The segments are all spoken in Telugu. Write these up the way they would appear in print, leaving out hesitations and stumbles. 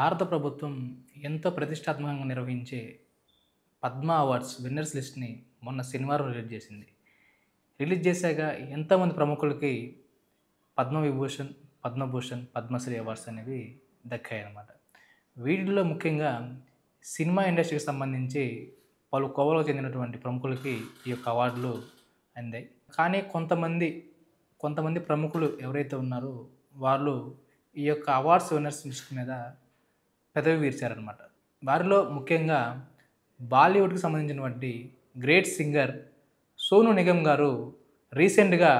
భారత ప్రభుత్వం ఎంతో ప్రతిష్టాత్మకంగా నిర్వహించే పద్మ అవార్డ్స్ విన్నర్స్ లిస్ట్‌ని మొన్న శనివారం రిలీజ్ చేసింది. రిలీజ్ చేశాక ఎంతోమంది ప్రముఖులకి పద్మవిభూషణ్, పద్మభూషణ్, పద్మశ్రీ అవార్డ్స్ అనేవి దక్కాయన్నమాట. వీటిల్లో ముఖ్యంగా సినిమా ఇండస్ట్రీకి సంబంధించి పలు కోవలకు చెందినటువంటి ప్రముఖులకి ఈ యొక్క అవార్డులు అందాయి. కానీ కొంతమంది ప్రముఖులు ఎవరైతే ఉన్నారో వాళ్ళు ఈ యొక్క అవార్డ్స్ విన్నర్స్ లిస్ట్ మీద పెదవి విరిచారనమాట. వారిలో ముఖ్యంగా బాలీవుడ్‌కి సంబంధించినటువంటి గ్రేట్ సింగర్ సోనూ నిగమ్ గారు రీసెంట్‌గా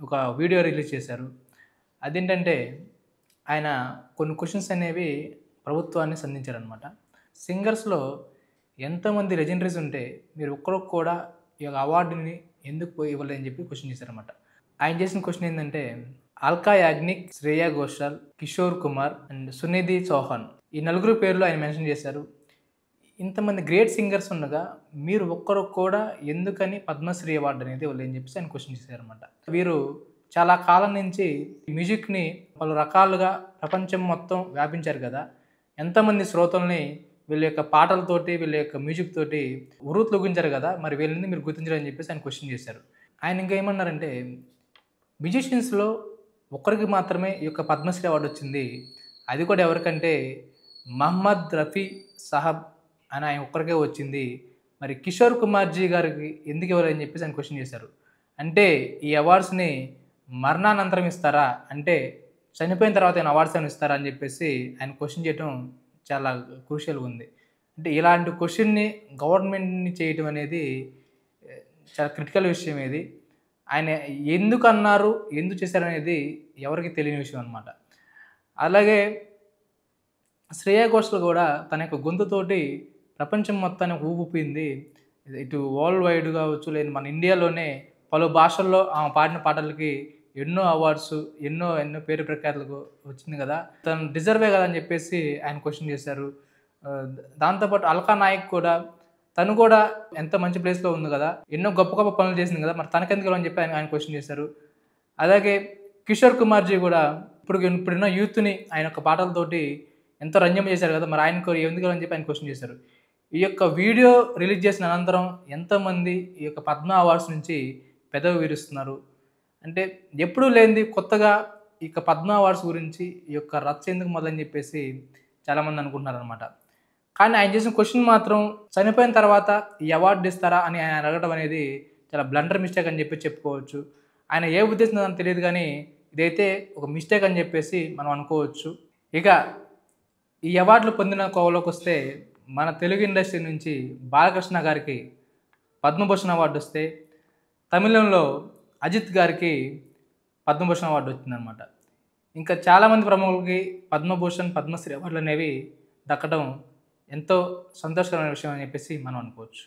ఒక వీడియో రిలీజ్ చేశారు. అదేంటంటే ఆయన కొన్ని క్వెషన్స్ అనేవి ప్రభుత్వాన్ని సంధించారనమాట. సింగర్స్‌లో ఎంతోమంది లెజెండరీస్ ఉంటే మీరు ఒక్కరికి కూడా ఈ యొక్క అవార్డుని ఎందుకు ఇవ్వలేదని చెప్పి క్వెషన్ చేశారనమాట. ఆయన చేసిన క్వెషన్ ఏంటంటే అల్కా యాగ్నిక్, శ్రేయా ఘోషాల్, కిషోర్ కుమార్ అండ్ సునిధి చౌహాన్ ఈ నలుగురు పేర్లు ఆయన మెన్షన్ చేశారు. ఇంతమంది గ్రేట్ సింగర్స్ ఉండగా మీరు ఒక్కరు కూడా ఎందుకని పద్మశ్రీ అవార్డు అనేది ఇవ్వలేదని చెప్పేసి ఆయన క్వశ్చన్ చేశారనమాట. వీరు చాలా కాలం నుంచి మ్యూజిక్ని పలు రకాలుగా ప్రపంచం మొత్తం వ్యాపించారు కదా. ఎంతోమంది శ్రోతల్ని వీళ్ళ యొక్క పాటలతోటి, వీళ్ళ యొక్క మ్యూజిక్ తోటి ఉర్రూతలూగించారు కదా. మరి వీళ్ళని మీరు గుర్తించారని చెప్పేసి ఆయన క్వశ్చన్ చేశారు. ఆయన ఇంకా ఏమన్నారంటే మ్యూజిషియన్స్‌లో ఒక్కరికి మాత్రమే ఈ యొక్క పద్మశ్రీ అవార్డు వచ్చింది. అది కూడా ఎవరికంటే మహమ్మద్ రఫీ సాహబ్ అని ఆయన ఒక్కరికే వచ్చింది. మరి కిషోర్ కుమార్జీ గారికి ఎందుకు ఇవ్వలేదని చెప్పేసి ఆయన క్వశ్చన్ చేశారు. అంటే ఈ అవార్డ్స్‌ని మరణానంతరం ఇస్తారా? అంటే చనిపోయిన తర్వాత ఆయన అవార్డ్స్ ఏమైనా ఇస్తారా అని చెప్పేసి ఆయన క్వశ్చన్ చేయడం చాలా క్రూషియల్‌గా ఉంది. అంటే ఇలాంటి క్వశ్చన్‌ని గవర్నమెంట్‌ని చేయడం అనేది చాలా క్రిటికల్ విషయం ఇది. ఆయన ఎందుకు అన్నారు, ఎందుకు చేశారనేది ఎవరికీ తెలియని విషయం అనమాట. అలాగే శ్రేయా ఘోషాల్ కూడా తన యొక్క గొంతుతోటి ప్రపంచం మొత్తానికి ఊపింది. ఇటు వరల్డ్ వైడ్ కావచ్చు, లేదు మన ఇండియాలోనే పలు భాషల్లో ఆమె పాడిన పాటలకి ఎన్నో అవార్డ్స్, ఎన్నో పేరు ప్రఖ్యాతులకు వచ్చింది కదా. తను డిజర్వే కదా అని చెప్పేసి ఆయన క్వశ్చన్ చేశారు. దాంతోపాటు అల్కా నాయక్ కూడా తను కూడా ఎంత మంచి ప్లేస్‌లో ఉంది కదా, ఎన్నో గొప్ప గొప్ప పనులు చేసింది కదా, మరి తనకెందుకు అని చెప్పి ఆయన క్వశ్చన్ చేశారు. అలాగే కిషోర్ కుమార్జీ కూడా ఇప్పుడున్న యూత్‌ని ఆయన యొక్క పాటలతోటి ఎంతో రంజన చేశారు కదా, మరి ఆయనకు ఎందుకు అని చెప్పి ఆయన క్వశ్చన్ చేశారు. ఈ యొక్క వీడియో రిలీజ్ చేసిన అనంతరం ఎంతోమంది ఈ యొక్క పద్మ అవార్డ్స్ నుంచి పెదవి విరుస్తున్నారు. అంటే ఎప్పుడూ లేనిది కొత్తగా ఈ యొక్క పద్మ అవార్డ్స్ గురించి ఈ యొక్క రచ్చ ఎందుకు మొదలని చెప్పేసి చాలామంది అనుకుంటున్నారనమాట. కానీ ఆయన చేసిన క్వశ్చన్ మాత్రం చనిపోయిన తర్వాత ఈ అవార్డు ఇస్తారా అని ఆయన అడగడం అనేది చాలా బ్లండర్ మిస్టేక్ అని చెప్పి చెప్పుకోవచ్చు. ఆయన ఏ ఉద్దేశంతో నాకు తెలియదు కానీ ఇదైతే ఒక మిస్టేక్ అని చెప్పేసి మనం అనుకోవచ్చు. ఇక ఈ అవార్డులు పొందిన కోవలోకి వస్తే మన తెలుగు ఇండస్ట్రీ నుంచి బాలకృష్ణ గారికి పద్మభూషణ్ అవార్డు వస్తే, తమిళంలో అజిత్ గారికి పద్మభూషణ్ అవార్డు వచ్చిందనమాట. ఇంకా చాలామంది ప్రముఖులకి పద్మభూషణ్, పద్మశ్రీ అవార్డులు అనేవి దక్కడం ఎంతో సంతోషకరమైన విషయం అని చెప్పేసి మనం అనుకోవచ్చు.